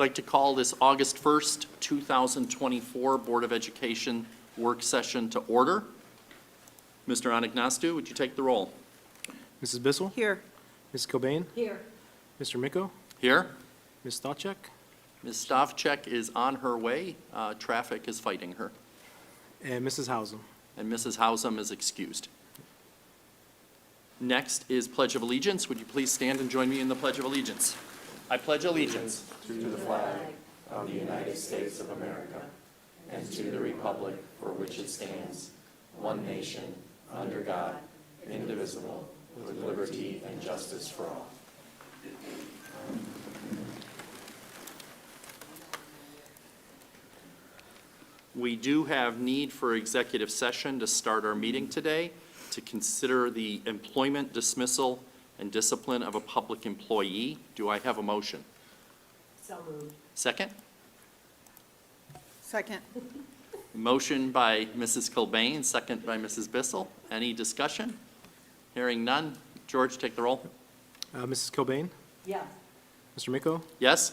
like to call this August 1st, 2024 Board of Education work session to order. Mr. Anagnostou, would you take the roll? Mrs. Bissell? Here. Mrs. Cobain? Here. Mr. Miko? Here. Ms. Stavcek? Ms. Stavcek is on her way. Traffic is fighting her. And Mrs. Hausum. And Mrs. Hausum is excused. Next is Pledge of Allegiance. Would you please stand and join me in the Pledge of Allegiance? I pledge allegiance to the flag of the United States of America and to the republic for which it stands, one nation, under God, indivisible, with liberty and justice for all. We do have need for executive session to start our meeting today to consider the employment dismissal and discipline of a public employee. Do I have a motion? So moved. Second? Second. Motion by Mrs. Cobain, second by Mrs. Bissell. Any discussion? Hearing none. George, take the roll. Mrs. Cobain? Yes. Mr. Miko? Yes?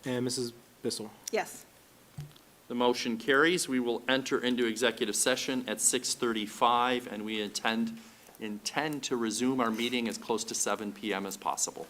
And Mrs. Bissell. Yes. The motion carries. We will enter into executive session at 6:35, and we intend to resume our meeting as close to 7 p.m. as possible.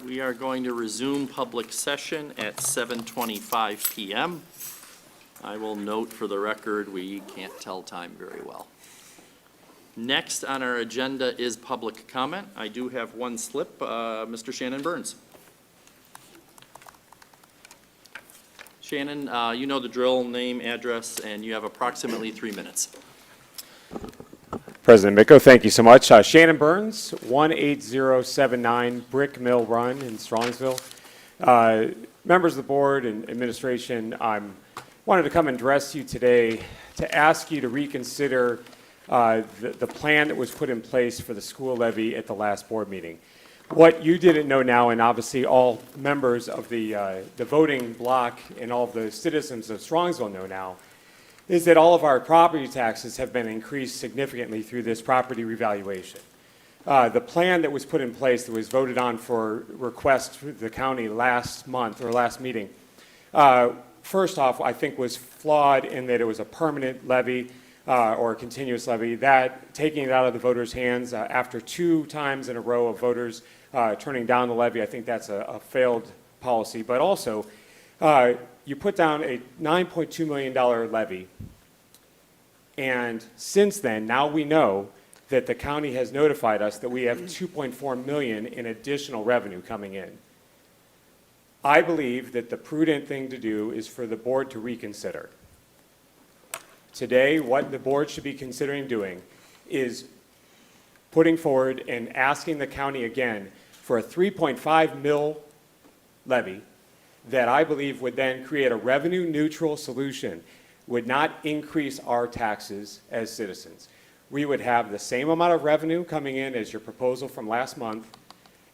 We are going to resume public session at 7:25 PM. I will note for the record, we can't tell time very well. Next on our agenda is public comment. I do have one slip. Mr. Shannon Burns. Shannon, you know the drill, name, address, and you have approximately 3 minutes. President Micko, thank you so much. Shannon Burns, 18079 Brick Mill Run in Strongsville. Members of the board and administration, I wanted to come and address you today to ask you to reconsider the plan that was put in place for the school levy at the last board meeting. What you didn't know now, and obviously all members of the voting bloc and all of the citizens of Strongsville know now, is that all of our property taxes have been increased significantly through this property revaluation. The plan that was put in place that was voted on for request to the county last month or last meeting, first off, I think was flawed in that it was a permanent levy or a continuous levy. That taking it out of the voters' hands after 2 times in a row of voters turning down the levy, I think that's a failed policy. But also, you put down a $9.2 million levy, and since then, now we know that the county has notified us that we have $2.4 million in additional revenue coming in. I believe that the prudent thing to do is for the board to reconsider. Today, what the board should be considering doing is putting forward and asking the county again for a 3.5 mil levy that I believe would then create a revenue-neutral solution, would not increase our taxes as citizens. We would have the same amount of revenue coming in as your proposal from last month,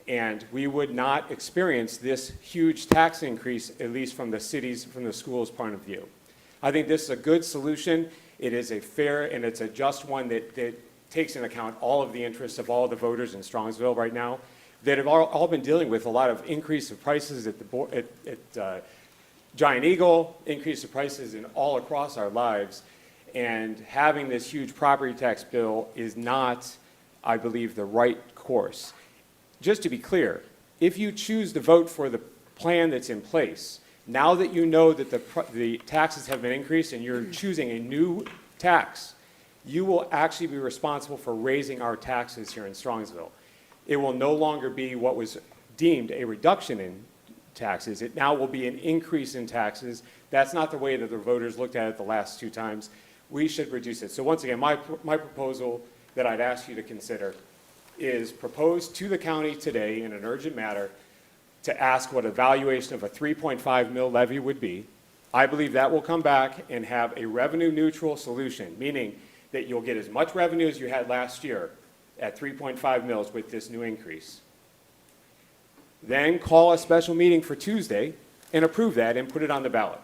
and we would not experience this huge tax increase, at least from the city's, from the school's point of view. I think this is a good solution. It is a fair and it's a just one that takes into account all of the interests of all the voters in Strongsville right now that have all been dealing with a lot of increase of prices at Giant Eagle, increase of prices in all across our lives, and having this huge property tax bill is not, I believe, the right course. Just to be clear, if you choose to vote for the plan that's in place, now that you know that the taxes have been increased and you're choosing a new tax, you will actually be responsible for raising our taxes here in Strongsville. It will no longer be what was deemed a reduction in taxes. It now will be an increase in taxes. That's not the way that the voters looked at it the last 2 times. We should reduce it. So once again, my proposal that I'd ask you to consider is propose to the county today in an urgent matter to ask what a valuation of a 3.5 mil levy would be. I believe that will come back and have a revenue-neutral solution, meaning that you'll get as much revenue as you had last year at 3.5 mils with this new increase. Then call a special meeting for Tuesday and approve that and put it on the ballot.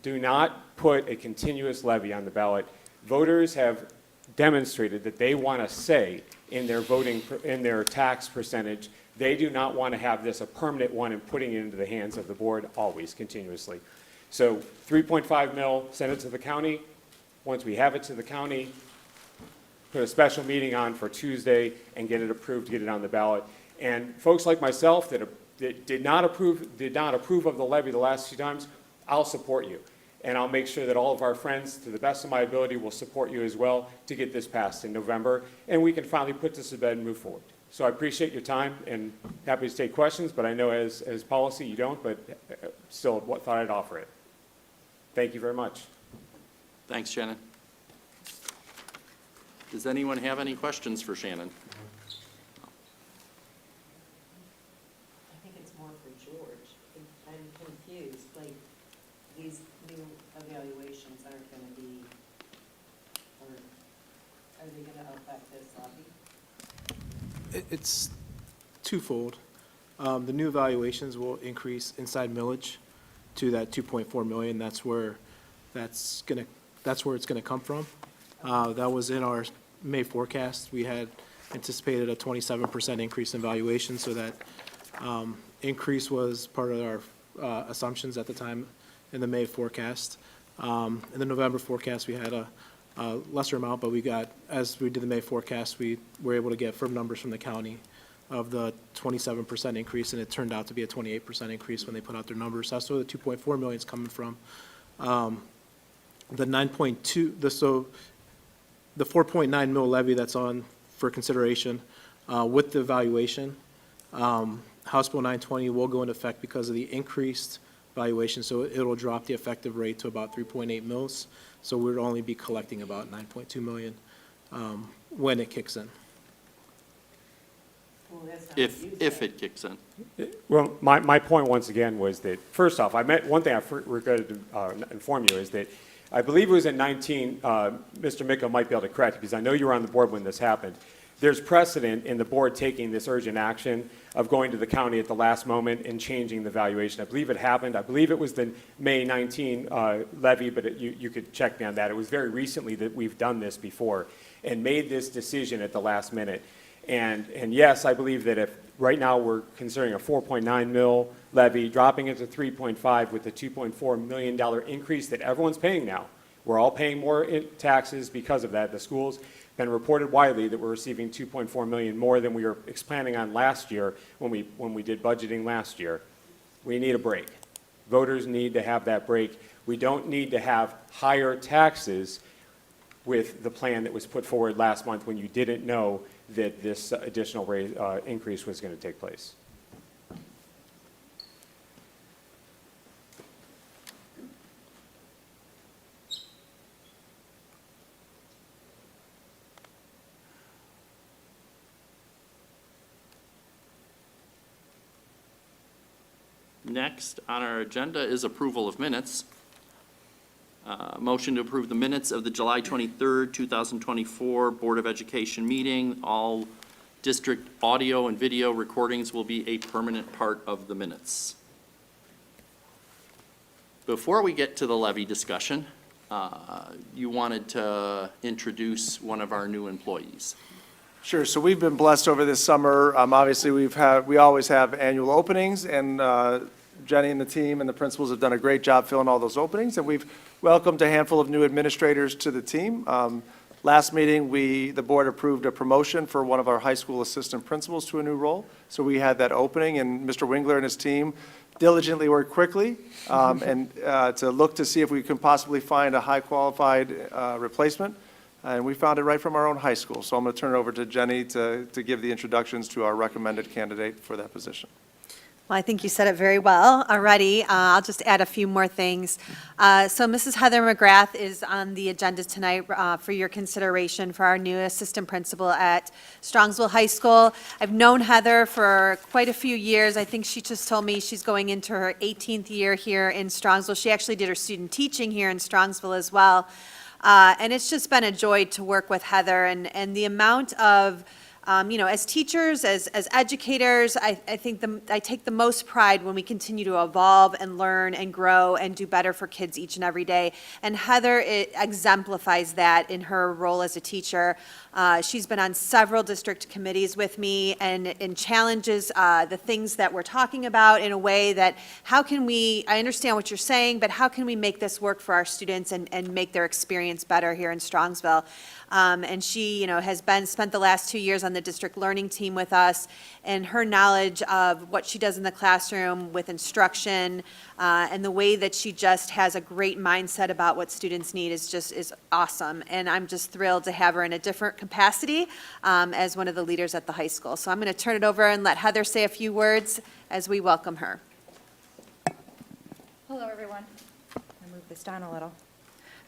Do not put a continuous levy on the ballot. Voters have demonstrated that they want a say in their voting, in their tax percentage. They do not want to have this a permanent one and putting it into the hands of the board always, continuously. So 3.5 mil, send it to the county. Once we have it to the county, put a special meeting on for Tuesday and get it approved, get it on the ballot. And folks like myself that did not approve of the levy the last 2 times, I'll support you. And I'll make sure that all of our friends, to the best of my ability, will support you as well to get this passed in November. And we can finally put this to bed and move forward. So I appreciate your time and happy to take questions, but I know as policy you don't, but still thought I'd offer it. Thank you very much. Thanks, Shannon. Does anyone have any questions for Shannon? I think it's more for George. I'm confused, like, these new evaluations aren't gonna be, or are they gonna affect this levy? It's twofold. The new evaluations will increase inside millage to that 2.4 million. That's where it's gonna come from. That was in our May forecast. We had anticipated a 27% increase in valuation, so that increase was part of our assumptions at the time in the May forecast. In the November forecast, we had a lesser amount, but we got, as we did the May forecast, we were able to get firm numbers from the county of the 27% increase, and it turned out to be a 28% increase when they put out their numbers. That's where the 2.4 million is coming from. The 9.2, so the 4.9 mil levy that's on for consideration, with the valuation, House Bill 920 will go into effect because of the increased valuation, so it'll drop the effective rate to about 3.8 mils. So we'd only be collecting about 9.2 million when it kicks in. Well, that's not what you If said. it kicks in. Well, my point once again was that, first off, one thing I regretted to inform you is that I believe it was in 19, Mr. Micco might be able to correct, because I know you were on the board when this happened. There's precedent in the board taking this urgent action of going to the county at the last moment and changing the valuation. I believe it happened. I believe it was the May 19 levy, but you could check me on that. It was very recently that we've done this before and made this decision at the last minute. And yes, I believe that if right now we're considering a 4.9 mil levy, dropping it to 3.5 with the $2.4 million increase that everyone's paying now. We're all paying more in taxes because of that. The schools been reported widely that we're receiving 2.4 million more than we were planning on last year when we did budgeting last year. We need a break. Voters need to have that break. We don't need to have higher taxes with the plan that was put forward last month when you didn't know that this additional increase was going to take place. Next on our agenda is approval of minutes. Motion to approve the minutes of the July 23rd, 2024 Board of Education meeting. All district audio and video recordings will be a permanent part of the minutes. Before we get to the levy discussion, you wanted to introduce one of our new employees. Sure. So we've been blessed over this summer. Obviously, we always have annual openings, and Jenny and the team and the principals have done a great job filling all those openings, and we've welcomed a handful of new administrators to the team. Last meeting, the board approved a promotion for one of our high school assistant principals to a new role. So we had that opening, and Mr. Wingler and his team diligently worked quickly and to look to see if we can possibly find a high-qualified replacement. And we found it right from our own high school. So I'm going to turn it over to Jenny to give the introductions to our recommended candidate for that position. Well, I think you said it very well already. I'll just add a few more things. So Mrs. Heather McGrath is on the agenda tonight for your consideration for our new assistant principal at Strongsville High School. I've known Heather for quite a few years. I think she just told me she's going into her 18th year here in Strongsville. She actually did her student teaching here in Strongsville as well. And it's just been a joy to work with Heather, and the amount of as teachers, as educators, I think I take the most pride when we continue to evolve and learn and grow and do better for kids each and every day. And Heather exemplifies that in her role as a teacher. She's been on several district committees with me and challenges the things that we're talking about in a way that I understand what you're saying, but how can we make this work for our students and make their experience better here in Strongsville? And she, has spent the last 2 years on the district learning team with us, and her knowledge of what she does in the classroom with instruction, and the way that she just has a great mindset about what students need is awesome. And I'm just thrilled to have her in a different capacity as one of the leaders at the high school. So I'm going to turn it over and let Heather say a few words as we welcome her. Hello, everyone. I'll move this down a little.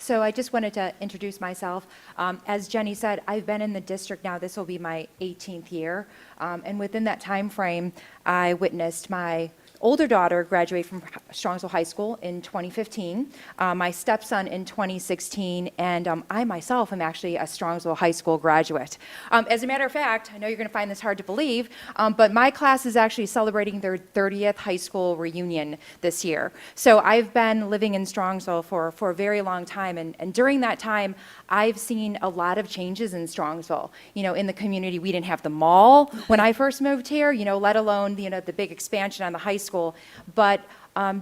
So I just wanted to introduce myself. As Jenny said, I've been in the district now, this will be my 18th year. And within that time frame, I witnessed my older daughter graduate from Strongsville High School in 2015, my stepson in 2016, and I myself am actually a Strongsville High School graduate. As a matter of fact, I know you're going to find this hard to believe, but my class is actually celebrating their 30th high school reunion this year. So I've been living in Strongsville for a very long time, and during that time, I've seen a lot of changes in Strongsville. In the community, we didn't have the mall when I first moved here, let alone, the big expansion on the high school. But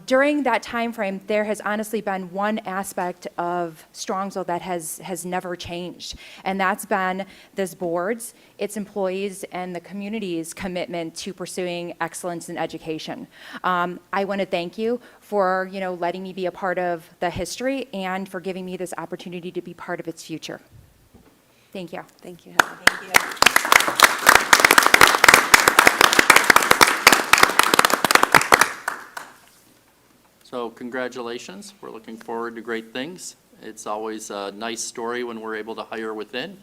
During that time frame, there has honestly been one aspect of Strongsville that has never changed, and that's been this board's, its employees, and the community's commitment to pursuing excellence in education. I want to thank you for, letting me be a part of the history and for giving me this opportunity to be part of its future. Thank you. Thank you, Heather. Thank you. So congratulations. We're looking forward to great things. It's always a nice story when we're able to hire within.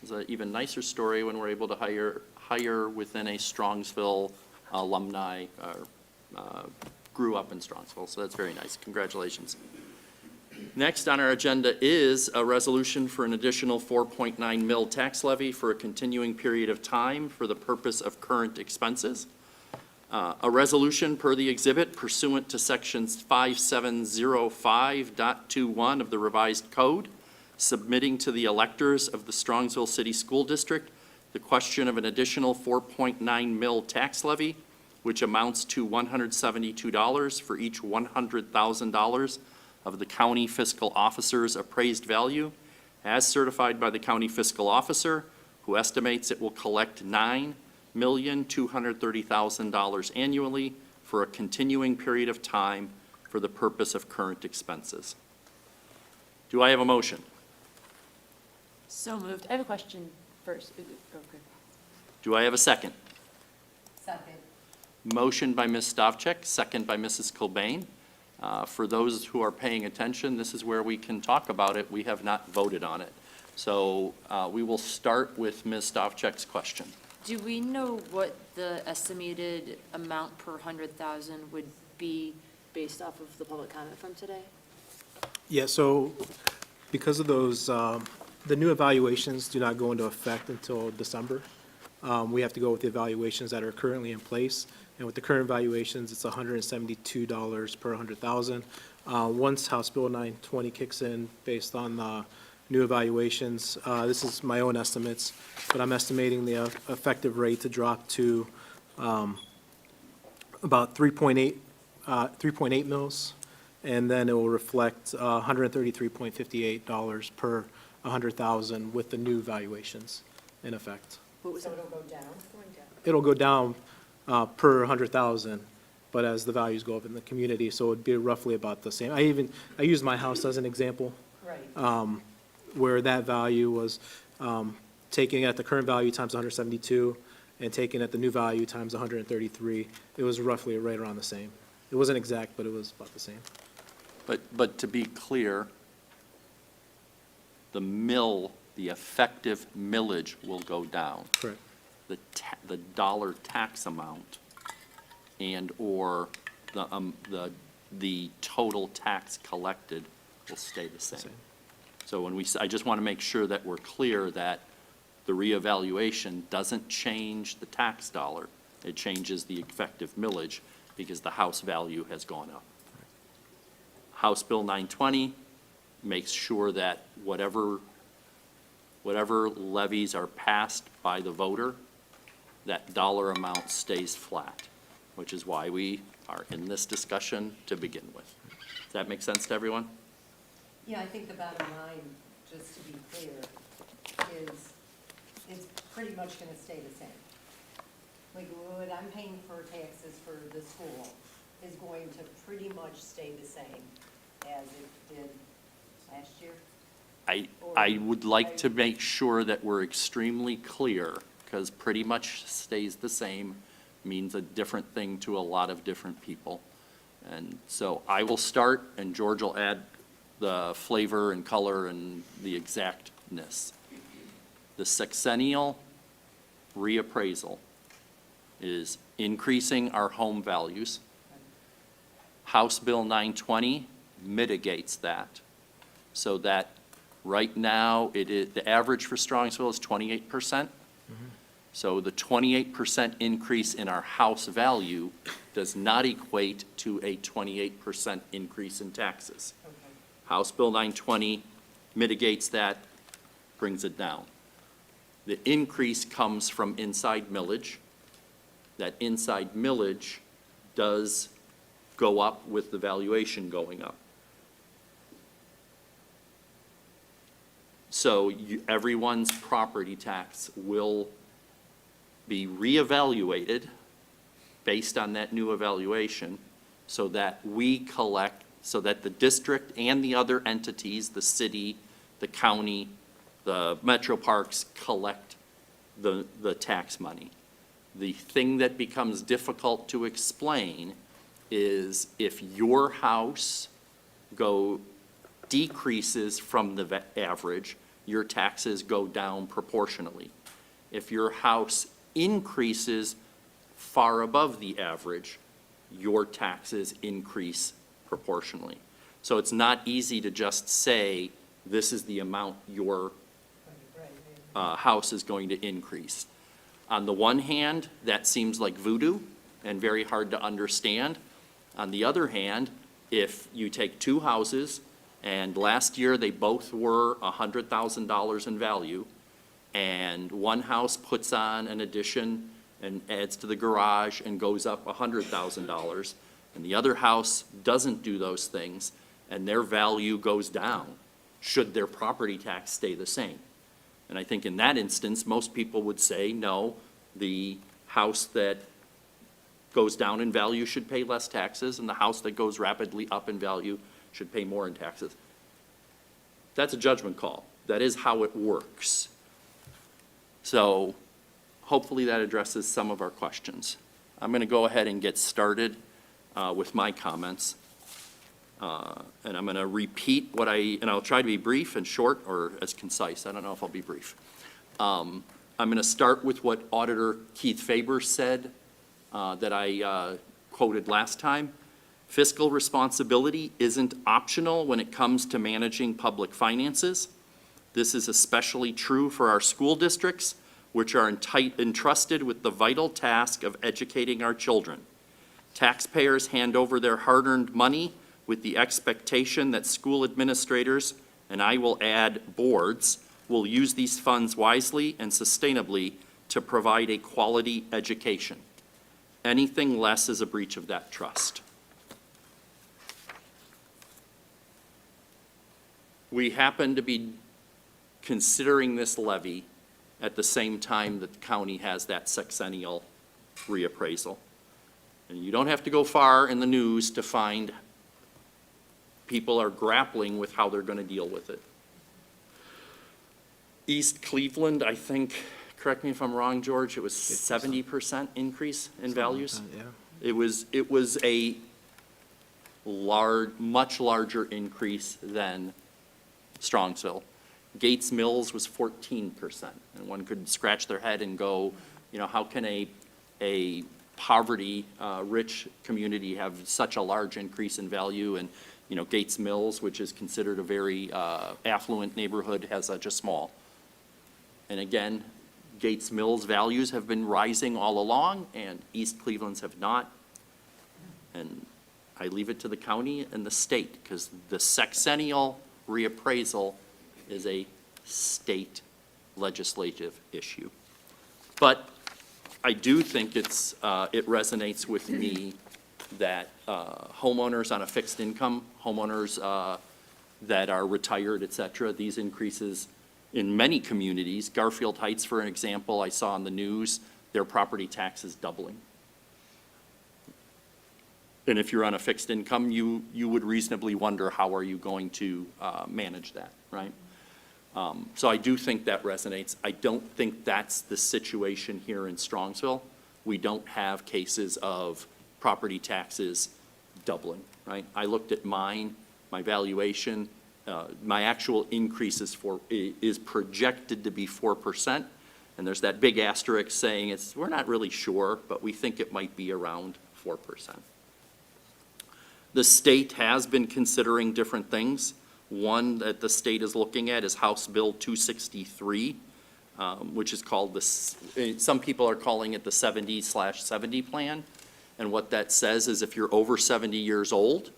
It's an even nicer story when we're able to hire within a Strongsville alumni, grew up in Strongsville, so that's very nice. Congratulations. Next on our agenda is a resolution for an additional 4.9 mil tax levy for a continuing period of time for the purpose of current expenses. A resolution per the exhibit pursuant to sections 5705.21 of the revised code, submitting to the electors of the Strongsville City School District the question of an additional 4.9 mil tax levy, which amounts to $172 for each $100,000 of the county fiscal officer's appraised value, as certified by the county fiscal officer, who estimates it will collect $9,230,000 annually for a continuing period of time for the purpose of current expenses. Do I have a motion? So moved. I have a question first. Okay. Do I have a second? Second. Motion by Ms. Stavcek, second by Mrs. Cobain. For those who are paying attention, this is where we can talk about it. We have not voted on it. So we will start with Ms. Stavcek's question. Do we know what the estimated amount per 100,000 would be based off of the public comment from today? Yeah, so because of those, the new evaluations do not go into effect until December. We have to go with the evaluations that are currently in place. And with the current valuations, it's $172 per 100,000. Once House Bill 920 kicks in, based on the new evaluations, this is my own estimates, but I'm estimating the effective rate to drop to about 3.8 mils, and then it will reflect $133.58 per 100,000 with the new valuations in effect. So it'll go down? It'll go down per 100,000, but as the values go up in the community, so it'd be roughly about the same. I used my house as an example, Right. where that value was taking at the current value times 172 and taking at the new value times 133. It was roughly right around the same. It wasn't exact, but it was about the same. But to be clear, the effective millage will go down. Correct. The dollar tax amount and/or the total tax collected will stay the same. Same. So I just want to make sure that we're clear that the reevaluation doesn't change the tax dollar. It changes the effective millage because the house value has gone up. House Bill 920 makes sure that whatever levies are passed by the voter, that dollar amount stays flat, which is why we are in this discussion to begin with. Does that make sense to everyone? Yeah, I think the bottom line, just to be clear, is it's pretty much gonna stay the same. Like, what I'm paying for taxes for the school is going to pretty much stay the same as it did last year? I would like to make sure that we're extremely clear, because pretty much stays the same means a different thing to a lot of different people. And so I will start, and George will add the flavor and color and the exactness. The sexennial reappraisal is increasing our home values. House Bill 920 mitigates that, so that right now, the average for Strongsville is 28%. So the 28% increase in our house value does not equate to a 28% increase in taxes. Okay. House Bill 920 mitigates that, brings it down. The increase comes from inside millage. That inside millage does go up with the valuation going up. So everyone's property tax will be reevaluated based on that new evaluation, so that we collect, so that the district and the other entities, the city, the county, the metro parks, collect the tax money. The thing that becomes difficult to explain is if your house decreases from the average, your taxes go down proportionally. If your house increases far above the average, your taxes increase proportionally. So it's not easy to just say, this is the amount your house is going to increase. On the one hand, that seems like voodoo and very hard to understand. On the other hand, if you take two houses, and last year they both were $100,000 in value, and one house puts on an addition and adds to the garage and goes up $100,000, and the other house doesn't do those things, and their value goes down, should their property tax stay the same? And I think in that instance, most people would say, no, the house that goes down in value should pay less taxes, and the house that goes rapidly up in value should pay more in taxes. That's a judgment call. That is how it works. So hopefully that addresses some of our questions. I'm going to go ahead and get started with my comments. And I'm going to repeat and I'll try to be brief and short or as concise. I don't know if I'll be brief. I'm going to start with what Auditor Keith Faber said that I quoted last time. Fiscal responsibility isn't optional when it comes to managing public finances. This is especially true for our school districts, which are entrusted with the vital task of educating our children. Taxpayers hand over their hard-earned money with the expectation that school administrators, and I will add boards, will use these funds wisely and sustainably to provide a quality education. Anything less is a breach of that trust. We happen to be considering this levy at the same time that the county has that sexennial reappraisal. And you don't have to go far in the news to find people are grappling with how they're going to deal with it. East Cleveland, I think, correct me if I'm wrong, George, it was 70% increase in values? Yeah. It was a much larger increase than Strongsville. Gates Mills was 14%, and one could scratch their head and go, how can a poverty rich community have such a large increase in value, and Gates Mills, which is considered a very affluent neighborhood, has such a small. And again, Gates Mills values have been rising all along, and East Cleveland's have not. And I leave it to the county and the state, because the sexennial reappraisal is a state legislative issue. But I do think it resonates with me that homeowners on a fixed income, homeowners that are retired, et cetera, these increases in many communities, Garfield Heights, for an example, I saw on the news, their property tax is doubling. And if you're on a fixed income, you would reasonably wonder, how are you going to manage that, right? So I do think that resonates. I don't think that's the situation here in Strongsville. We don't have cases of property taxes doubling, right? I looked at my valuation, my actual increase is projected to be 4%, and there's that big asterisk saying we're not really sure, but we think it might be around 4%. The state has been considering different things. One that the state is looking at is House Bill 263, which is called some people are calling it the 70/70 plan. And what that says is if you're over 70 years old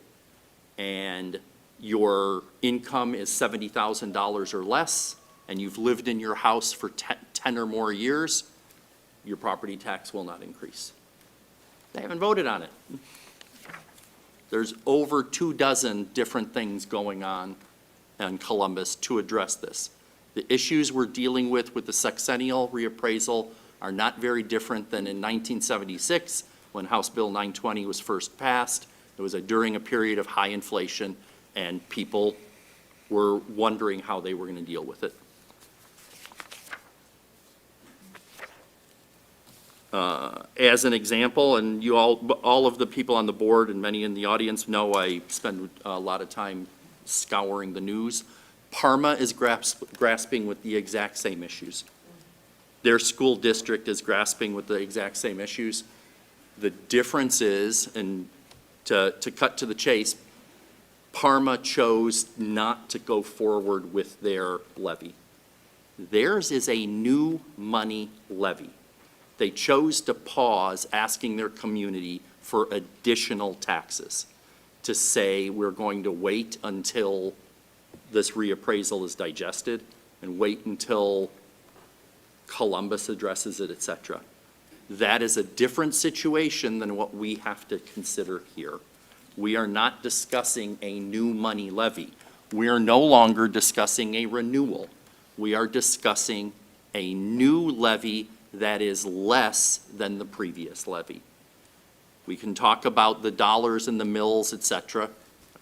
and your income is $70,000 or less, and you've lived in your house for 10 or more years, your property tax will not increase. They haven't voted on it. There's over 24 different things going on in Columbus to address this. The issues we're dealing with the sexennial reappraisal are not very different than in 1976, when House Bill 920 was first passed. It was during a period of high inflation, and people were wondering how they were going to deal with it. As an example, and you all of the people on the board and many in the audience know I spend a lot of time scouring the news. Parma is grasping with the exact same issues. Their school district is grasping with the exact same issues. The difference is, and to cut to the chase, Parma chose not to go forward with their levy. Theirs is a new money levy. They chose to pause asking their community for additional taxes, to say we're going to wait until this reappraisal is digested and wait until Columbus addresses it, et cetera. That is a different situation than what we have to consider here. We are not discussing a new money levy. We are no longer discussing a renewal. We are discussing a new levy that is less than the previous levy. We can talk about the dollars and the mills, et cetera.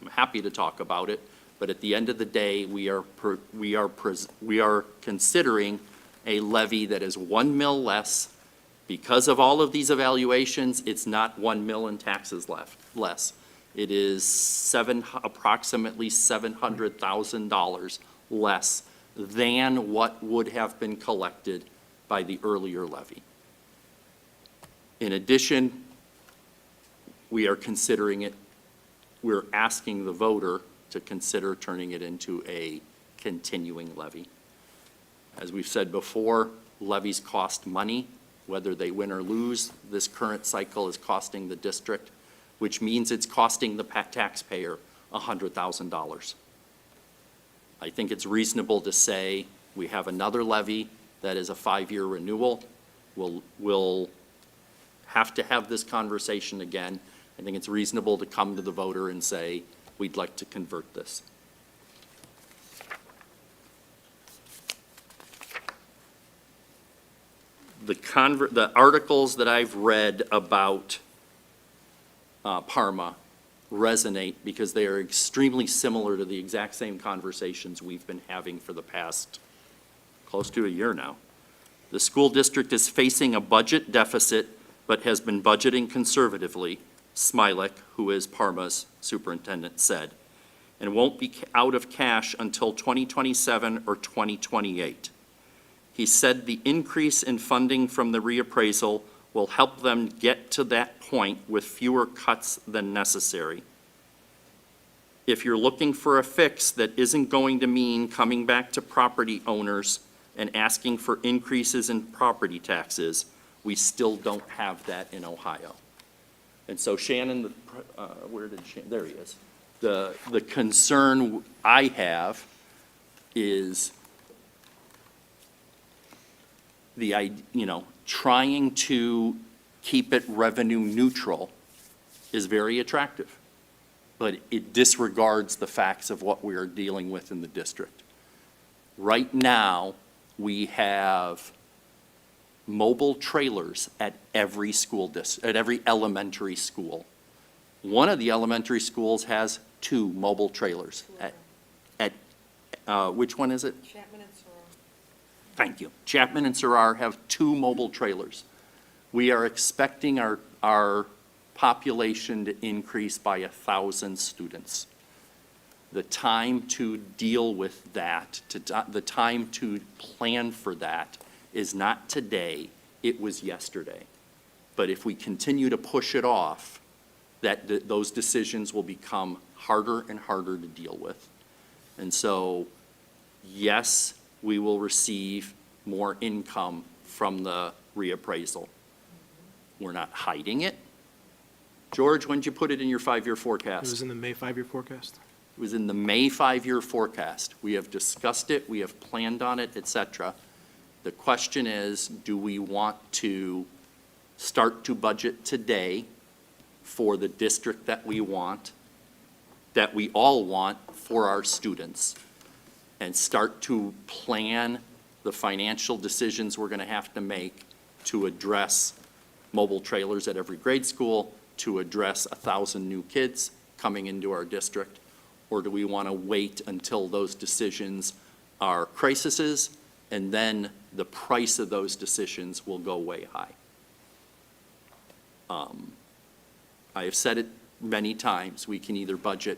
I'm happy to talk about it, but at the end of the day, we are considering a levy that is 1 mil less. Because of all of these evaluations, it's not 1 mil in taxes less. It is approximately $700,000 less than what would have been collected by the earlier levy. In addition, we are considering it, we're asking the voter to consider turning it into a continuing levy. As we've said before, levies cost money, whether they win or lose. This current cycle is costing the district, which means it's costing the taxpayer $100,000. I think it's reasonable to say we have another levy that is a 5-year renewal. We'll have to have this conversation again. I think it's reasonable to come to the voter and say, we'd like to convert this. The articles that I've read about Parma resonate because they are extremely similar to the exact same conversations we've been having for the past close to a year now. The school district is facing a budget deficit, but has been budgeting conservatively, Smilek, who is Parma's superintendent, said, and won't be out of cash until 2027 or 2028. He said the increase in funding from the reappraisal will help them get to that point with fewer cuts than necessary. If you're looking for a fix that isn't going to mean coming back to property owners and asking for increases in property taxes, we still don't have that in Ohio. And so Shannon, where did Shannon, there he is. The concern I have is trying to keep it revenue neutral is very attractive, but it disregards the facts of what we are dealing with in the district. Right now, we have mobile trailers at every at every elementary school. One of the elementary schools has 2 mobile trailers. Which one is it? Chapman and Sorrel. Thank you. Chapman and Sarrar have 2 mobile trailers. We are expecting our population to increase by 1,000 students. The time to deal with that, the time to plan for that is not today, it was yesterday. But if we continue to push it off, those decisions will become harder and harder to deal with. And so, yes, we will receive more income from the reappraisal. We're not hiding it. George, when did you put it in your 5-year forecast? It was in the May 5-year forecast. It was in the May 5-year forecast. We have discussed it, we have planned on it, et cetera. The question is, do we want to start to budget today for the district that we want that we all want for our students and start to plan the financial decisions we're going to have to make to address mobile trailers at every grade school, to address 1,000 new kids coming into our district? Or do we want to wait until those decisions are crises, and then the price of those decisions will go way high? I have said it many times, we can either budget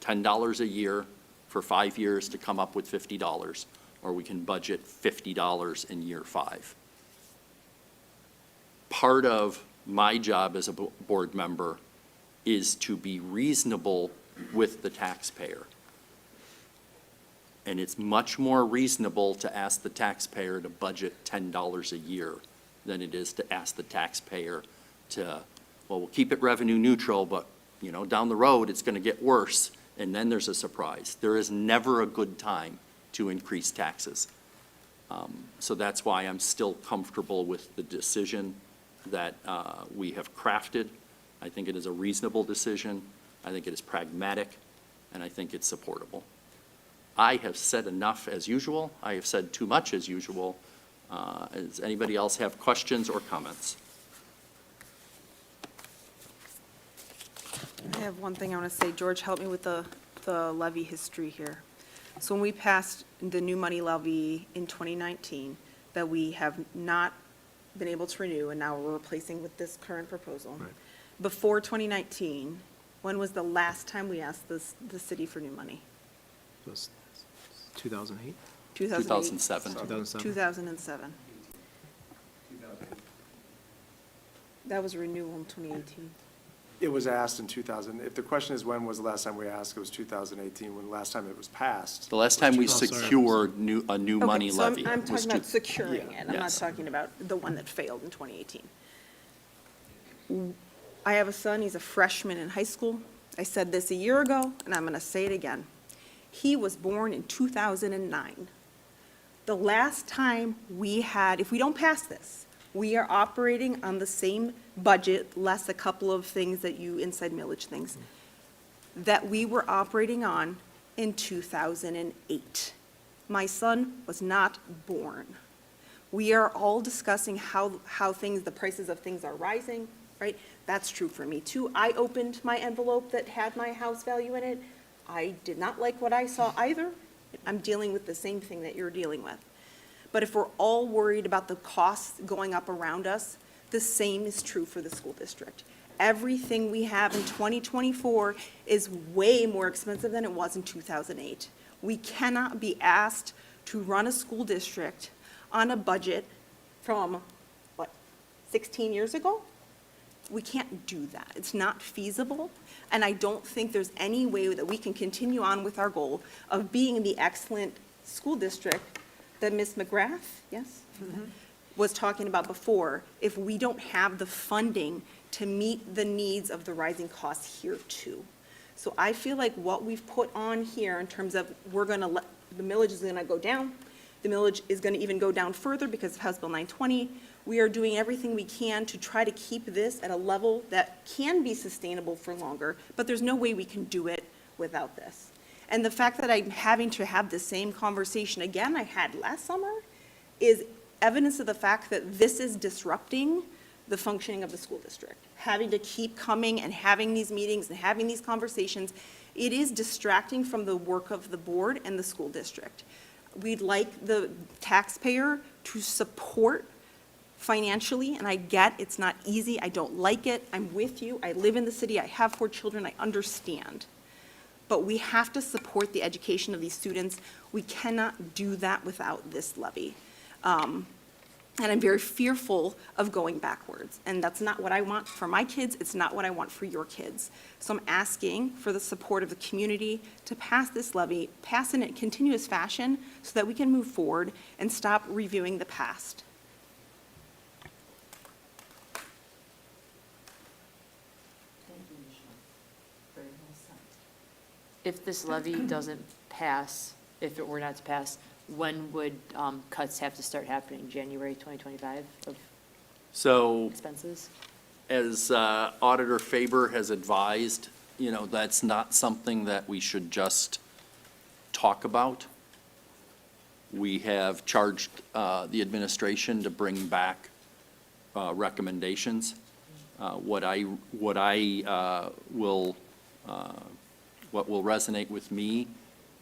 $10 a year for 5 years to come up with $50, or we can budget $50 in year 5. Part of my job as a board member is to be reasonable with the taxpayer. And it's much more reasonable to ask the taxpayer to budget $10 a year than it is to ask the taxpayer to, well, we'll keep it revenue neutral, but, down the road, it's going to get worse, and then there's a surprise. There is never a good time to increase taxes. So that's why I'm still comfortable with the decision that we have crafted. I think it is a reasonable decision. I think it is pragmatic, and I think it's supportable. I have said enough as usual. I have said too much as usual. Does anybody else have questions or comments? I have one thing I want to say. George, help me with the levy history here. So when we passed the new money levy in 2019, that we have not been able to renew, and now we're replacing with this current proposal. Right. Before 2019, when was the last time we asked the city for new money? It was 2008, 2007. 2007. 2007. That was a renewal in 2018. It was asked in 2000. If the question is when was the last time we asked, it was 2018, when the last time it was passed. The last time we sorry. secured a new money Okay, so levy I'm was talking about securing Yeah. it. I'm not Yes. talking about the one that failed in 2018. I have a son, he's a freshman in high school. I said this a year ago, and I'm going to say it again. He was born in 2009. The last time we had, if we don't pass this, we are operating on the same budget, less a couple of things that inside millage things, that we were operating on in 2008. My son was not born. We are all discussing how things, the prices of things are rising, right? That's true for me too. I opened my envelope that had my house value in it. I did not like what I saw either. I'm dealing with the same thing that you're dealing with. But if we're all worried about the costs going up around us, the same is true for the school district. Everything we have in 2024 is way more expensive than it was in 2008. We cannot be asked to run a school district on a budget from, 16 years ago? We can't do that. It's not feasible, and I don't think there's any way that we can continue on with our goal of being the excellent school district that Ms. McGrath, yes, was talking about before, if we don't have the funding to meet the needs of the rising costs here too. So I feel like what we've put on here in terms of the millage is gonna go down, the millage is gonna even go down further because of House Bill 920. We are doing everything we can to try to keep this at a level that can be sustainable for longer, but there's no way we can do it without this. And the fact that I'm having to have the same conversation again I had last summer is evidence of the fact that this is disrupting the functioning of the school district. Having to keep coming and having these meetings and having these conversations, it is distracting from the work of the board and the school district. We'd like the taxpayer to support financially, and I get it's not easy, I don't like it, I'm with you, I live in the city, I have 4 children, I understand. But we have to support the education of these students. We cannot do that without this levy. And I'm very fearful of going backwards. And that's not what I want for my kids, it's not what I want for your kids. So I'm asking for the support of the community to pass this levy, pass in a continuous fashion so that we can move forward and stop reviewing the past. Thank you, Michelle. Very well said. If this levy doesn't pass, if it were not to pass, when would cuts have to start happening? January 2025 of So expenses? as Auditor Faber has advised, that's not something that we should just talk about. We have charged the administration to bring back recommendations. What will resonate with me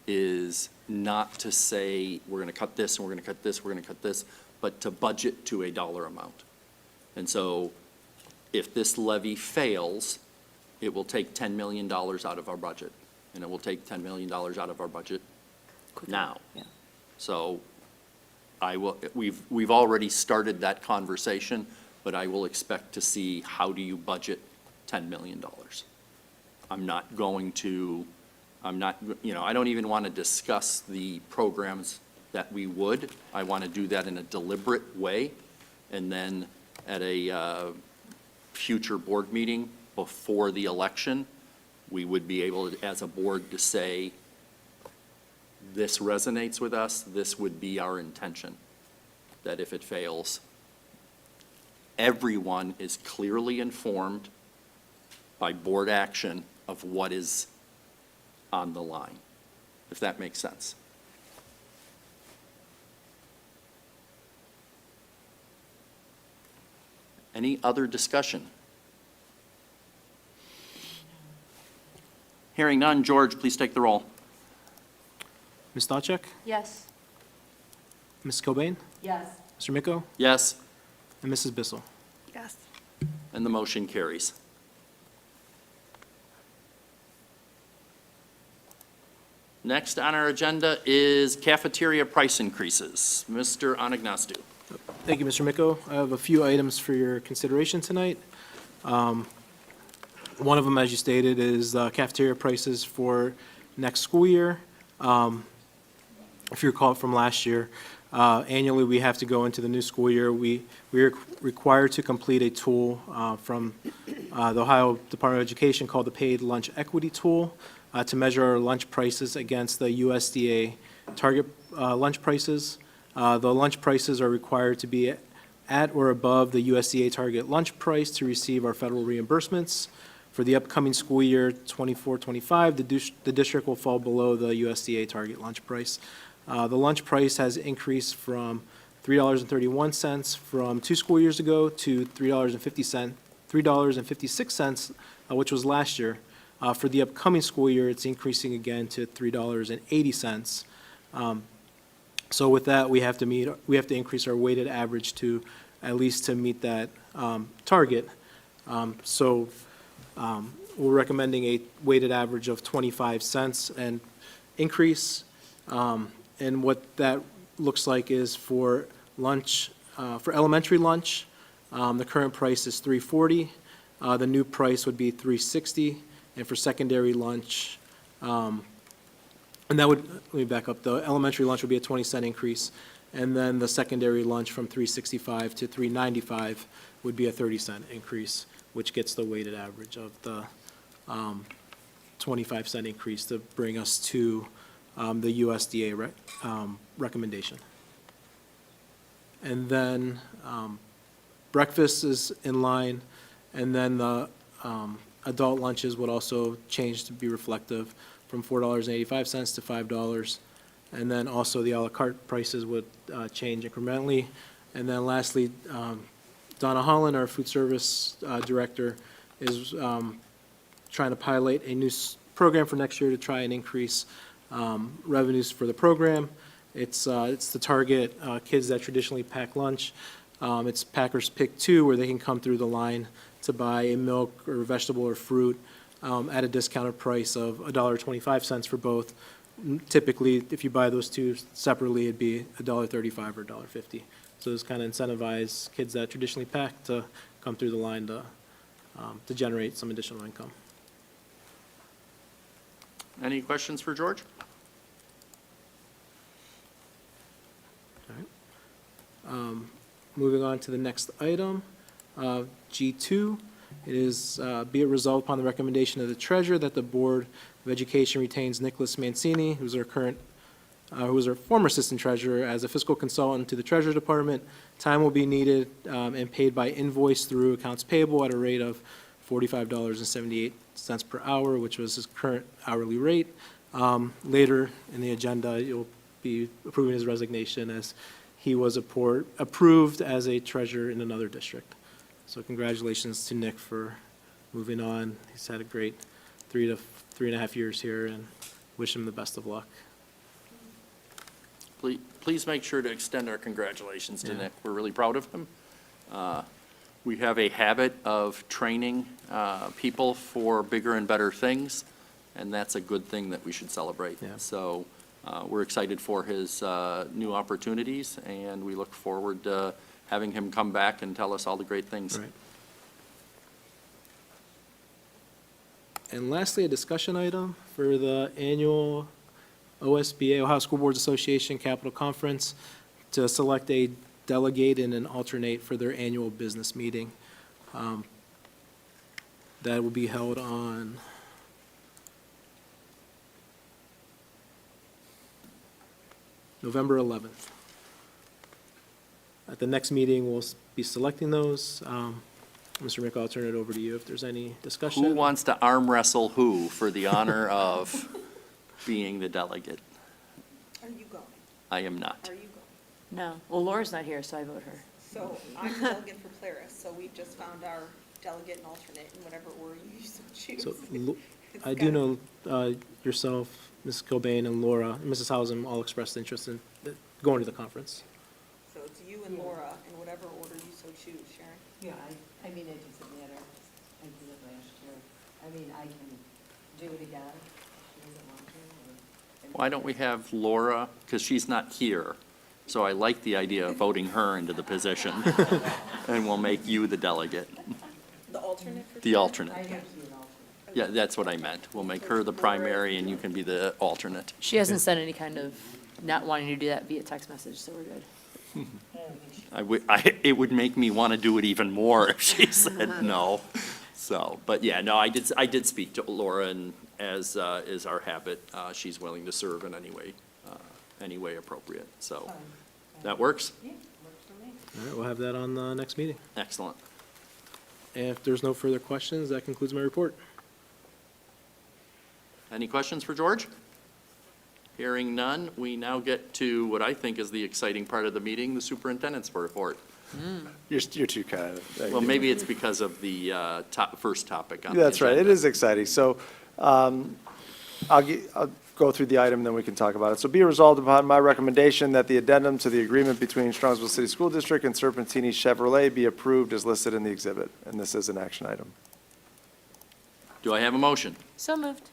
is not to say, we're going to cut this, and we're going to cut this, we're going to cut this, but to budget to a dollar amount. And so if this levy fails, it will take $10 million out of our budget, and it will take $10 million out of our budget now. Yeah. So we've already started that conversation, but I will expect to see, how do you budget $10 million? I'm not going to, I don't even want to discuss the programs that we would. I want to do that in a deliberate way, and then at a future board meeting before the election, we would be able, as a board, to say, this resonates with us, this would be our intention, that if it fails, everyone is clearly informed by board action of what is on the line, if that makes sense. Any other discussion? Hearing none, George, please take the roll. Ms. Stavcek? Yes. Ms. Cobain? Yes. Mr. Miko? Yes, And Mrs. Bissell? Yes. and the motion carries. Next on our agenda is cafeteria price increases. Mr. Anagnostou. Thank you, Mr. Miko. I have a few items for your consideration tonight. One of them, as you stated, is cafeteria prices for next school year. If you recall from last year, annually, we have to go into the new school year. We are required to complete a tool from the Ohio Department of Education called the Paid Lunch Equity Tool to measure our lunch prices against the USDA target lunch prices. The lunch prices are required to be at or above the USDA target lunch price to receive our federal reimbursements. For the upcoming school year 24-25, the district will fall below the USDA target lunch price. The lunch price has increased from $3.31 from 2 school years ago to $3.56, which was last year. For the upcoming school year, it's increasing again to $3.80. So with that, we have to increase our weighted average to at least to meet that target. We're recommending a weighted average of 25 cents and increase. And what that looks like is for lunch, for elementary lunch, the current price is $3.40. The new price would be $3.60. And for secondary lunch, and that would, let me back up, the elementary lunch would be a 20-cent increase, and then the secondary lunch from $3.65 to $3.95 would be a 30-cent increase, which gets the weighted average of the 25-cent increase to bring us to the USDA recommendation. And then breakfast is in line, and then the adult lunches would also change to be reflective from $4.85 to $5. And then also the à la carte prices would change incrementally. And then lastly, Donna Holland, our food service director, is trying to pilot a new program for next year to try and increase revenues for the program. It's the target kids that traditionally pack lunch. It's Packers Pick 2, where they can come through the line to buy a milk or vegetable or fruit at a discounted price of $1.25 for both. Typically, if you buy those two separately, it'd be $1.35 or $1.50. So it's kind of incentivize kids that traditionally pack to come through the line to generate some additional income. Any questions for George? All right. Moving on to the next item, G2, it is be it resolved upon the recommendation of the treasurer that the Board of Education retains Nicholas Mancini, who is our former assistant treasurer, as a fiscal consultant to the Treasury Department. Time will be needed and paid by invoice through accounts payable at a rate of $45.78 per hour, which was his current hourly rate. Later in the agenda, you'll be approving his resignation as he was approved as a treasurer in another district. So congratulations to Nick for moving on. He's had a great 3 to 3.5 years here, and wish him the best of luck. Please make sure to extend our congratulations to Yeah. Nick. We're really proud of him. We have a habit of training people for bigger and better things, and that's a good thing that we should celebrate. Yeah. So we're excited for his new opportunities, and we look forward to having him come back and tell us all the great things. Right. And lastly, a discussion item for the annual OSBA, Ohio School Boards Association Capital Conference, to select a delegate and an alternate for their annual business meeting. That will be held on November 11th. At the next meeting, we'll be selecting those. Mr. Mick, I'll turn it over to you if there's any discussion. Who wants to arm wrestle who for the honor of being the delegate? Are you going? I am not. Are you going? No. Well, Laura's not here, so I vote her. So I'm delegate for Polaris, so we've just found our delegate and alternate in whatever order you so choose. So It's I do gotta- know yourself, Mrs. Cobain, and Laura, and Mrs. Hausum all expressed interest in going to the conference. So it's you and Laura in whatever order you so choose, Sharon. Yeah, I mean, it doesn't matter, I did it last year. I mean, I can do it again if she doesn't want to, or. Why don't we have Laura, because she's not here, so I like the idea of voting her into the position, and we'll make you the delegate, The alternate for? the Sharon? alternate. I have to be an alternate. Yeah, that's what I meant. We'll make her the primary, and you can be the alternate. She hasn't sent any kind of not wanting to do that via text message, so we're good. It would make me want to do it even more if she said no. So, but yeah, no, I did speak to Laura, and as is our habit, she's willing to serve in any way appropriate. So, Fine. that works? Yeah, works for me. All right, we'll have that on the next meeting. Excellent. And if there's no further questions, that concludes my report. Any questions for George? Hearing none, we now get to what I think is the exciting part of the meeting, the superintendent's report. You're too kind. Well, maybe it's because of the first topic on the That's right, it agenda. is exciting. So I'll go through the item, and then we can talk about it. So be it resolved upon my recommendation that the addendum to the agreement between Strongsville City School District and Serpentini Chevrolet be approved as listed in the exhibit, and this is an action item. Do I have a motion? So moved.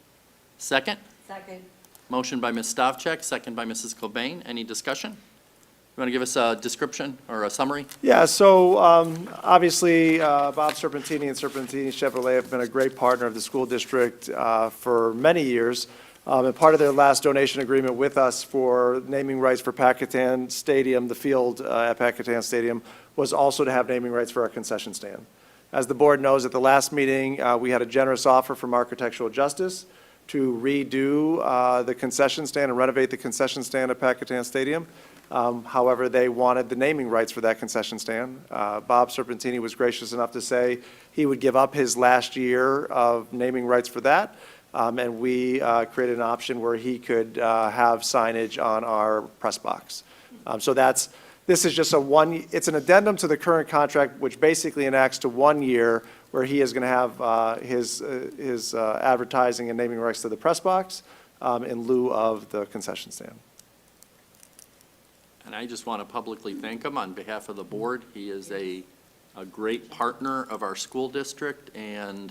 Second? Second. Motion by Ms. Stavcek, second by Mrs. Cobain. Any discussion? You want to give us a description or a summary? Yeah, so obviously, Bob Serpentini and Serpentini Chevrolet have been a great partner of the school district for many years. And part of their last donation agreement with us for naming rights for Packatan Stadium, the field at Packatan Stadium, was also to have naming rights for our concession stand. As the board knows, at the last meeting, we had a generous offer from Architectural Justice to redo the concession stand and renovate the concession stand at Packatan Stadium. However, they wanted the naming rights for that concession stand. Bob Serpentini was gracious enough to say he would give up his last year of naming rights for that, and we created an option where he could have signage on our press box. So this is just it's an addendum to the current contract, which basically enacts to 1 year where he is going to have his advertising and naming rights to the press box in lieu of the concession stand. And I just want to publicly thank him on behalf of the board. He is a great partner of our school district, and,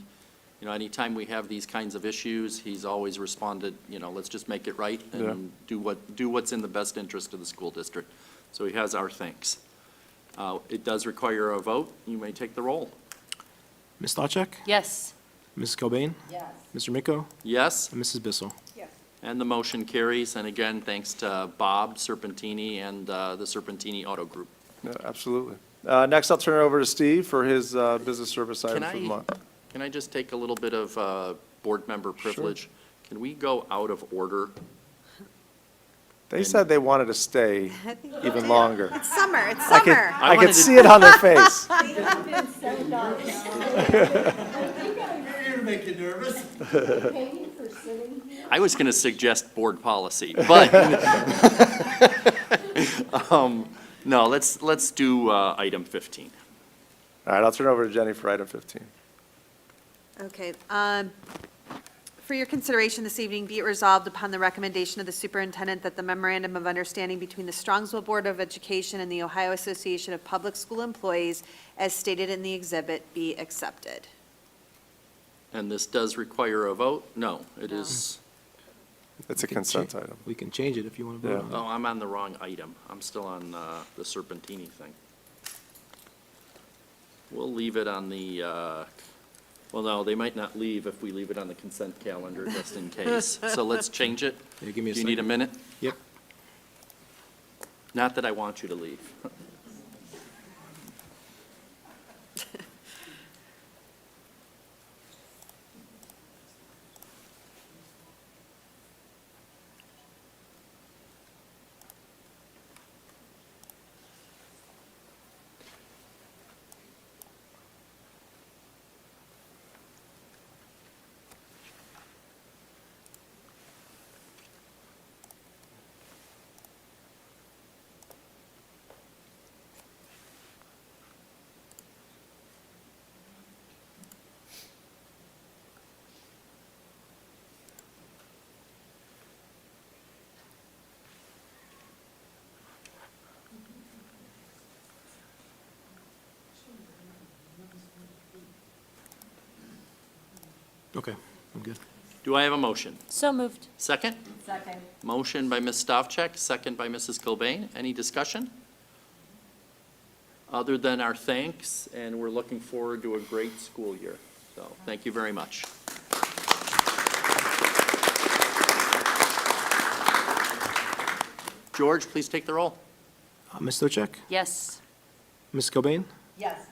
you know, anytime we have these kinds of issues, he's always responded, you know, let's just make it right and do what's in the best interest of the school district. So he has our thanks. It does require a vote. You may take the roll. Ms. Stavcek? Yes. Mrs. Cobain? Yes. Mr. Miko? Yes? And Mrs. Bissell? Yes. And the motion carries. And again, thanks to Bob Serpentini and the Serpentini Auto Group. Yeah, absolutely. Next, I'll turn it over to Steve for his business service item for the month. Can I just take a little bit of board member privilege? Can we go out of order? They said they wanted to stay even longer. It's summer, it's I could, summer. I wanted could to- see it on their face. They have been so nice. make you nervous. I was going to suggest board policy, but, no, let's do item 15. All right, I'll turn over to Jenny for item 15. Okay, for your consideration this evening, be it resolved upon the recommendation of the superintendent that the memorandum of understanding between the Strongsville Board of Education and the Ohio Association of Public School Employees, as stated in the exhibit, be accepted. And this does require a vote? No, it is, It's a consent item. We can change it if you want to vote on it. oh, I'm on the wrong item. I'm still on the Serpentini thing. We'll leave it on the, well, no, they might not leave if we leave it on the consent calendar, just in case. So let's change it. Yeah, give me a Do you need a second. minute? Yep. Not that I want you to leave. Okay, I'm good. Do I have a motion? So moved. Second? Second. Motion by Ms. Stavcek, second by Mrs. Cobain. Any discussion? Other than our thanks, and we're looking forward to a great school year. So, thank you very much. George, please take the roll. Ms. Stochek, Yes. Ms. Cobain, Yes.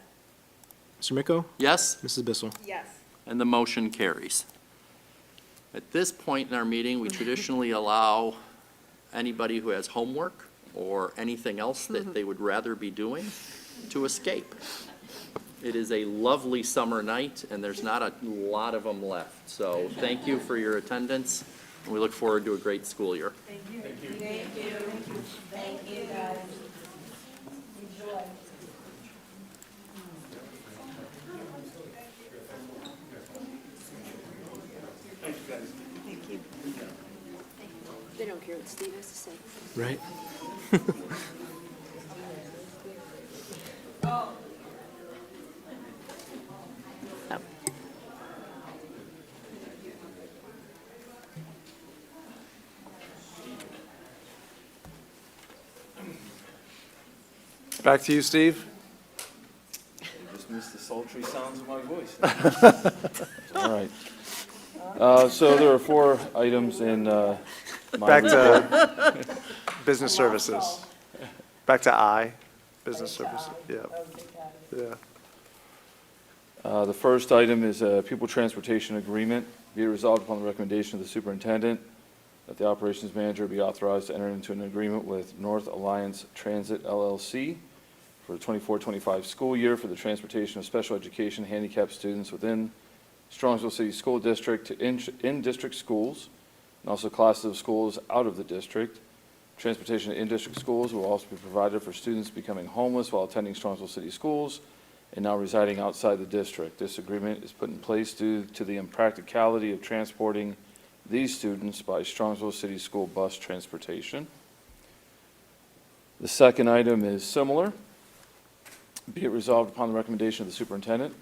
Mr. Miko, Yes? Mrs. Bissell. Yes. And the motion carries. At this point in our meeting, we traditionally allow anybody who has homework or anything else that they would rather be doing to escape. It is a lovely summer night, and there's not a lot of them left. So thank you for your attendance, and we look forward to a great school year. Thank you. Thank you, guys. Enjoy. Thank you. They don't care what Steve has to say. Right? Oh. Back to you, Steve. Just missed the sultry sounds of my voice. All right. So there are 4 items in my Back report. to business services. Back to I, business services. Yeah, yeah. The first item is a pupil transportation agreement. Be it resolved upon the recommendation of the superintendent that the operations manager be authorized to enter into an agreement with North Alliance Transit LLC for the 24-25 school year for the transportation of special education handicapped students within Strongsville City School District to in-district schools, and also classes of schools out of the district. Transportation to in-district schools will also be provided for students becoming homeless while attending Strongsville City Schools and now residing outside the district. This agreement is put in place due to the impracticality of transporting these students by Strongsville City School bus transportation. The second item is similar. Be it resolved upon the recommendation of the superintendent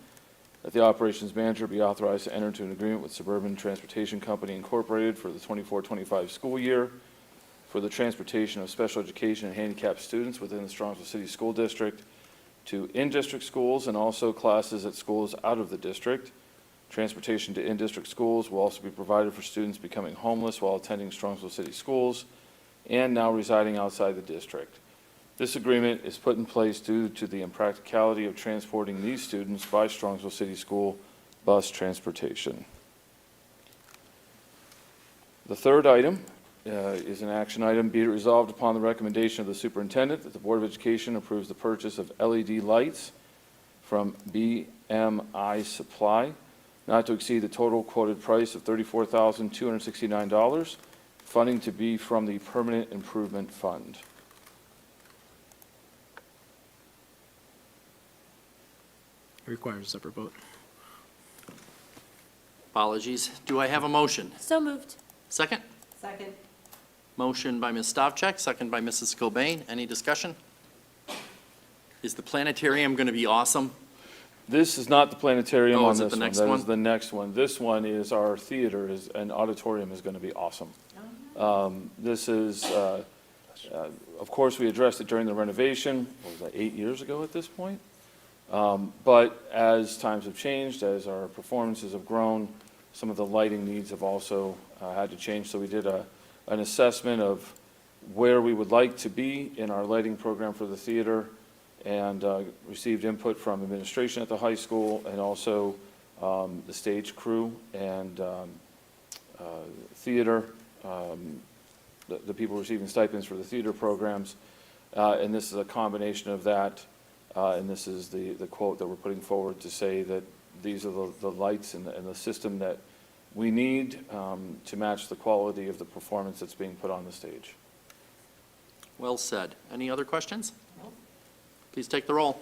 that the operations manager be authorized to enter into an agreement with Suburban Transportation Company Incorporated for the 24-25 school year for the transportation of special education and handicapped students within the Strongsville City School District to in-district schools and also classes at schools out of the district. Transportation to in-district schools will also be provided for students becoming homeless while attending Strongsville City Schools and now residing outside the district. This agreement is put in place due to the impracticality of transporting these students by Strongsville City School bus transportation. The third item is an action item. Be it resolved upon the recommendation of the superintendent that the Board of Education approves the purchase of LED lights from BMI Supply not to exceed the total quoted price of $34,269, funding to be from the Permanent Improvement Fund. It requires a separate vote. Apologies. Do I have a motion? So moved. Second? Second. Motion by Ms. Stavcek, second by Mrs. Cobain. Any discussion? Is the planetarium going to be awesome? This is not the planetarium Oh, on is it this the one. next That one? is the next one. This one is our theater, and auditorium is going to be awesome. This is, of course, we addressed it during the renovation, what was that, 8 years ago at this point? But as times have changed, as our performances have grown, some of the lighting needs have also had to change. So we did an assessment of where we would like to be in our lighting program for the theater, and received input from administration at the high school and also the stage crew and theater, the people receiving stipends for the theater programs. And this is a combination of that, and this is the quote that we're putting forward to say that these are the lights and the system that we need to match the quality of the performance that's being put on the stage. Well said. Any other questions? Please take the roll.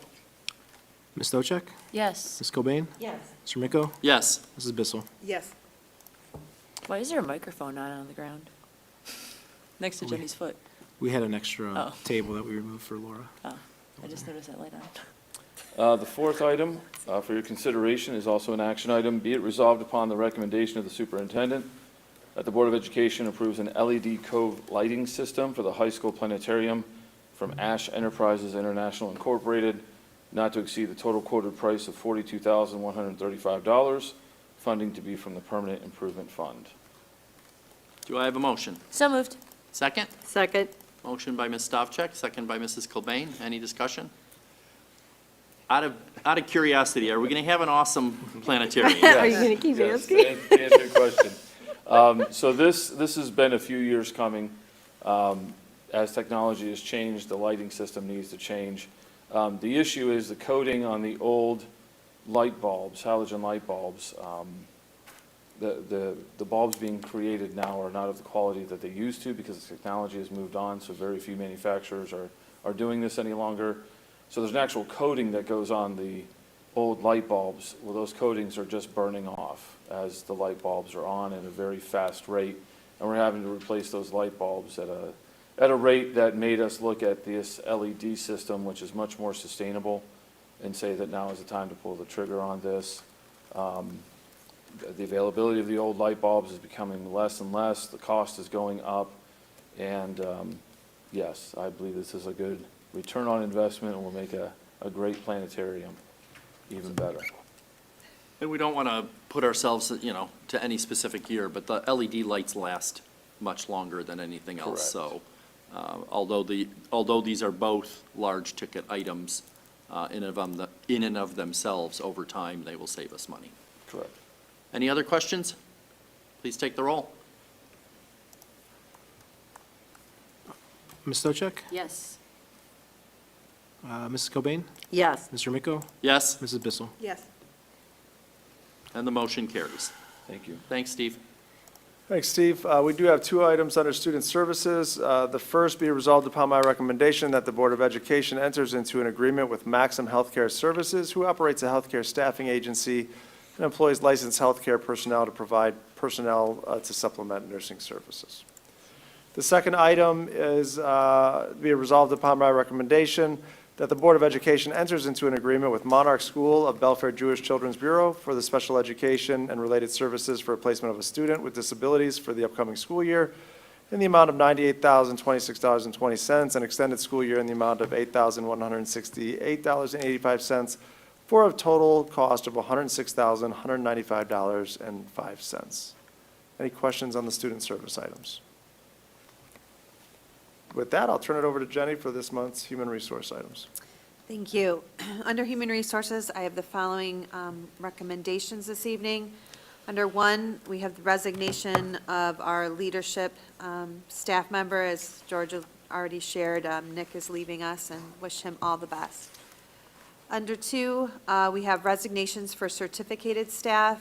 Ms. Stochek? Yes. Ms. Cobain? Yes. Mr. Miko? Yes. Mrs. Bissell? Yes. Why is there a microphone not on the ground? Next to We- Jenny's foot. We had an extra Oh. table that we removed for Laura. Oh, I just noticed that light on. The fourth item for your consideration is also an action item. Be it resolved upon the recommendation of the superintendent that the Board of Education approves an LED cove lighting system for the high school planetarium from Ash Enterprises International Incorporated, not to exceed the total quoted price of $42,135, funding to be from the Permanent Improvement Fund. Do I have a motion? So moved. Second? Second. Motion by Ms. Stavcek, second by Mrs. Cobain. Any discussion? Out of curiosity, are we going to have an awesome planetarium? Are you gonna keep Yes, asking? to answer your question. So this has been a few years coming. As technology has changed, the lighting system needs to change. The issue is the coating on the old light bulbs, halogen light bulbs. The bulbs being created now are not of the quality that they used to because the technology has moved on, so very few manufacturers are doing this any longer. So there's an actual coating that goes on the old light bulbs. Well, those coatings are just burning off as the light bulbs are on at a very fast rate, and we're having to replace those light bulbs at a rate that made us look at this LED system, which is much more sustainable, and say that now is the time to pull the trigger on this. The availability of the old light bulbs is becoming less and less, the cost is going up, and yes, I believe this is a good return on investment and will make a great planetarium even better. And we don't want to put ourselves, to any specific year, but the LED lights last much longer than anything else. Correct. So although these are both large ticket items in and of themselves, over time, they will save us money. Correct. Any other questions? Please take the roll. Ms. Stochek? Yes. Mrs. Cobain? Yes. Mr. Miko? Yes, Mrs. Bissell? Yes. and the motion carries. Thank you. Thanks, Steve. Thanks, Steve. We do have two items under student services. The first, be resolved upon my recommendation that the Board of Education enters into an agreement with Maxim Healthcare Services, who operates a healthcare staffing agency and employs licensed healthcare personnel to provide personnel to supplement nursing services. The second item is be resolved upon my recommendation that the Board of Education enters into an agreement with Monarch School of Belfair Jewish Children's Bureau for the special education and related services for placement of a student with disabilities for the upcoming school year in the amount of $98,026.20 and extended school year in the amount of $8,168.85 for a total cost of $106,195.05. Any questions on the student service items? With that, I'll turn it over to Jenny for this month's human resource items. Thank you. Under Human Resources, I have the following recommendations this evening. Under 1, we have the resignation of our leadership staff member, as George already shared. Nick is leaving us, and wish him all the best. Under 2, we have resignations for certificated staff.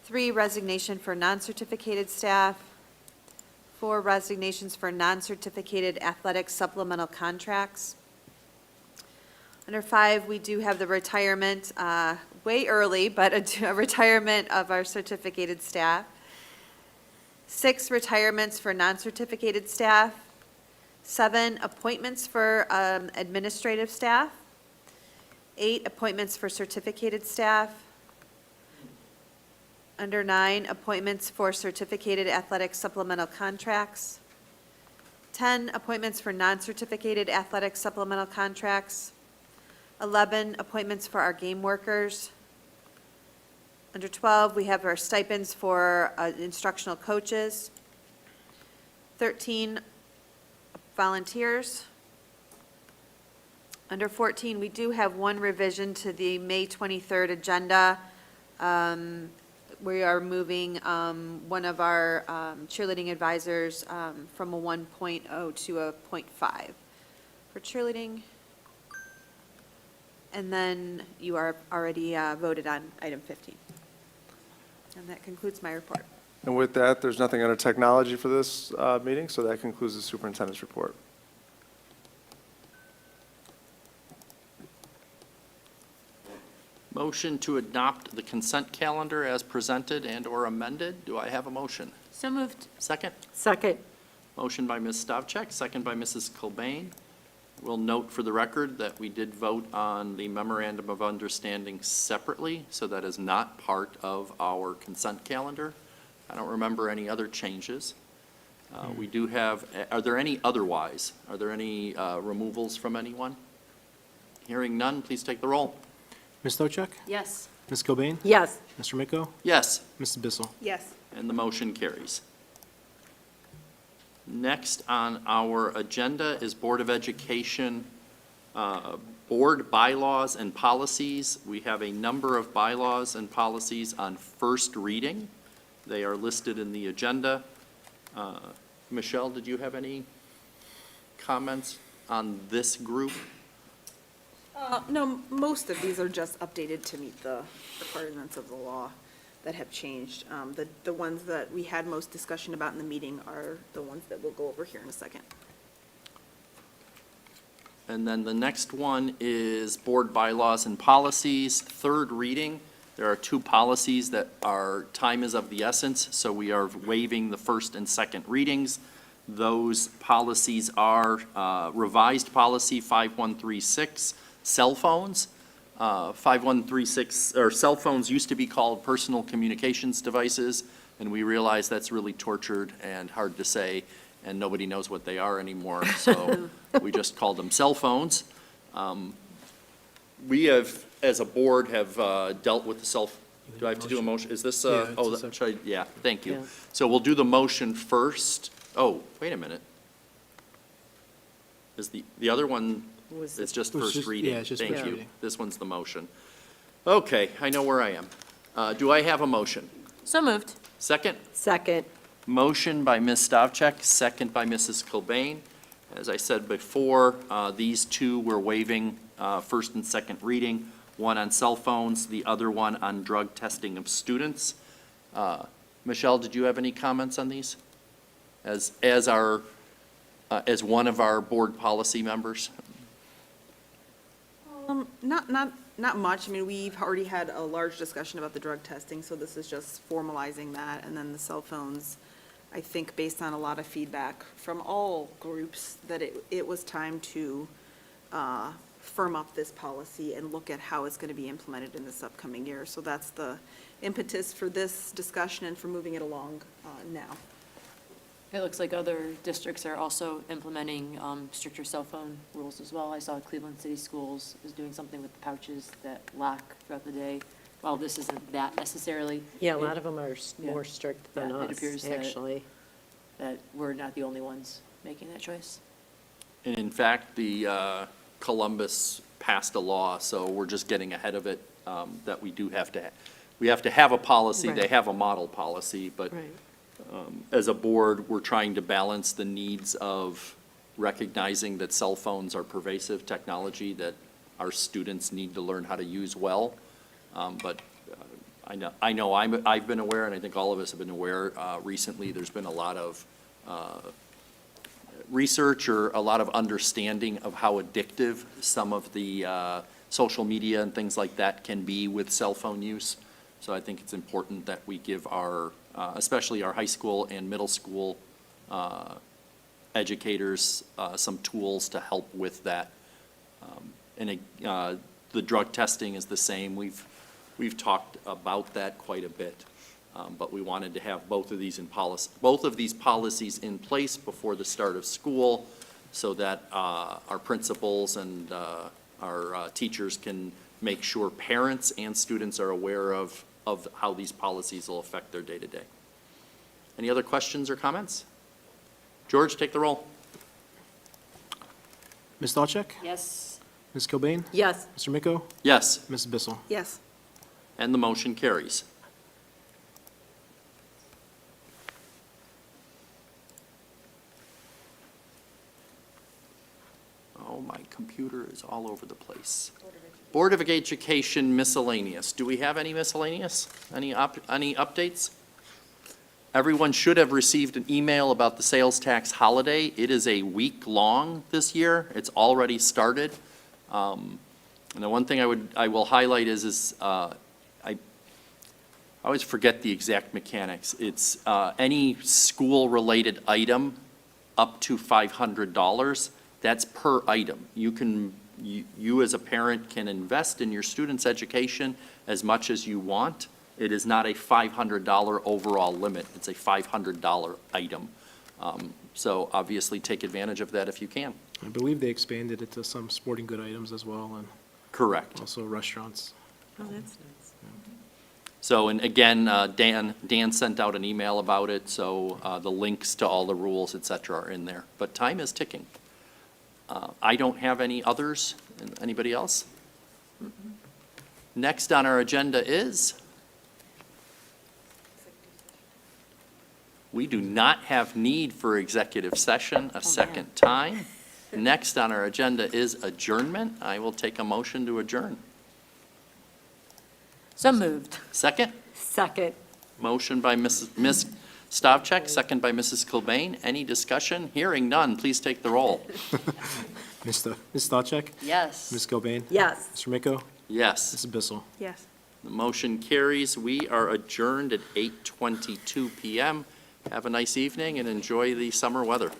3 resignation for non-certificated staff, 4 resignations for non-certificated athletic supplemental contracts. Under 5, we do have the retirement, way early, but a retirement of our certificated staff. 6 retirements for non-certificated staff. 7 appointments for administrative staff. 8 appointments for certificated staff. Under 9, appointments for certificated athletic supplemental contracts. 10, appointments for non-certificated athletic supplemental contracts. 11, appointments for our game workers. Under 12, we have our stipends for instructional coaches. 13, volunteers. Under 14, we do have one revision to the May 23rd agenda. We are moving one of our cheerleading advisors from a 1.0 to a 0.5 for cheerleading. And then you are already voted on item 15. And that concludes my report. And with that, there's nothing under technology for this meeting, so that concludes the superintendent's report. Motion to adopt the consent calendar as presented and/or amended. Do I have a motion? So moved. Second? Second. Motion by Ms. Stavcek, second by Mrs. Cobain. We'll note for the record that we did vote on the memorandum of understanding separately, so that is not part of our consent calendar. I don't remember any other changes. We do have, are there any otherwise? Are there any removals from anyone? Hearing none, please take the roll. Ms. Stochek? Yes. Ms. Cobain? Yes. Mr. Miko? Yes. Mrs. Bissell? Yes. And the motion carries. Next on our agenda is Board of Education Board bylaws and policies. We have a number of bylaws and policies on first reading. They are listed in the agenda. Michelle, did you have any comments on this group? No, most of these are just updated to meet the requirements of the law that have changed. The ones that we had most discussion about in the meeting are the ones that we'll go over here in a second. And then the next one is Board bylaws and policies, third reading. There are 2 policies that are, time is of the essence, so we are waiving the first and second readings. Those policies are revised policy 5136, cell phones. 5136, or cell phones used to be called personal communications devices, and we realize that's really tortured and hard to say, and nobody knows what they are anymore, so we just call them cell phones. We have, as a board, have dealt with the do I have to do a motion? Is this, Yeah, it's a that- should I- yeah, thank you. Yeah. So we'll do the motion first. Oh, wait a minute. Is the other one, Was it's just It was first just- reading? yeah, it's just Thank first you. reading. This one's the motion. Okay, I know where I am. Do I have a motion? So moved. Second? Second. Motion by Ms. Stavcek, second by Mrs. Cobain. As I said before, these 2 we're waiving first and second reading, one on cell phones, the other one on drug testing of students. Michelle, did you have any comments on these? As one of our board policy members? Not much. I mean, we've already had a large discussion about the drug testing, so this is just formalizing that. And then the cell phones, I think based on a lot of feedback from all groups, that it was time to firm up this policy and look at how it's going to be implemented in this upcoming year. So that's the impetus for this discussion and for moving it along now. It looks like other districts are also implementing stricter cell phone rules as well. I saw Cleveland City Schools is doing something with the pouches that lock throughout the day. While this isn't that necessarily. Yeah, a lot of them are Yeah. more strict than Yeah, it us, appears that- actually. That we're not the only ones making that choice. And in fact, the Columbus passed a law, so we're just getting ahead of it, that we have to have a policy. They Right. have a model policy, but Right. as a board, we're trying to balance the needs of recognizing that cell phones are pervasive technology that our students need to learn how to use well. But I've been aware, and I think all of us have been aware, recently, there's been a lot of research or a lot of understanding of how addictive some of the social media and things like that can be with cell phone use. So I think it's important that we give our, especially our high school and middle school educators some tools to help with that. The drug testing is the same. We've talked about that quite a bit, but we wanted to have both of these policies in place before the start of school, so that our principals and our teachers can make sure parents and students are aware of how these policies will affect their day-to-day. Any other questions or comments? George, take the roll. Ms. Stavcek? Yes. Ms. Cobain? Yes. Mr. Miko? Yes, Ms. Bissell? Yes. and the motion carries. Oh, my computer is all over the place. Board of Education miscellaneous. Do we have any miscellaneous? Any updates? Everyone should have received an email about the sales tax holiday. It is a week long this year. It's already started. And the one thing I will highlight is I always forget the exact mechanics. It's any school-related item up to $500. That's per item. You as a parent can invest in your student's education as much as you want. It is not a $500 overall limit. It's a $500 item. So obviously, take advantage of that if you can. I believe they expanded it to some sporting good items as well, and Correct. also restaurants. Oh, that's nice. So, and again, Dan sent out an email about it, so the links to all the rules, et cetera, are in there. But time is ticking. I don't have any others. Anybody else? Next on our agenda is, we do not have need for executive session a second time. Next on our agenda is adjournment. I will take a motion to adjourn. So moved. Second? Second. Motion by Ms. Stavcek, second by Mrs. Cobain. Any discussion? Hearing none, please take the roll. Ms. Stavcek? Yes. Ms. Cobain? Yes. Mr. Miko? Yes, Mrs. Bissell? Yes. the motion carries. We are adjourned at 8:22 PM. Have a nice evening and enjoy the summer weather.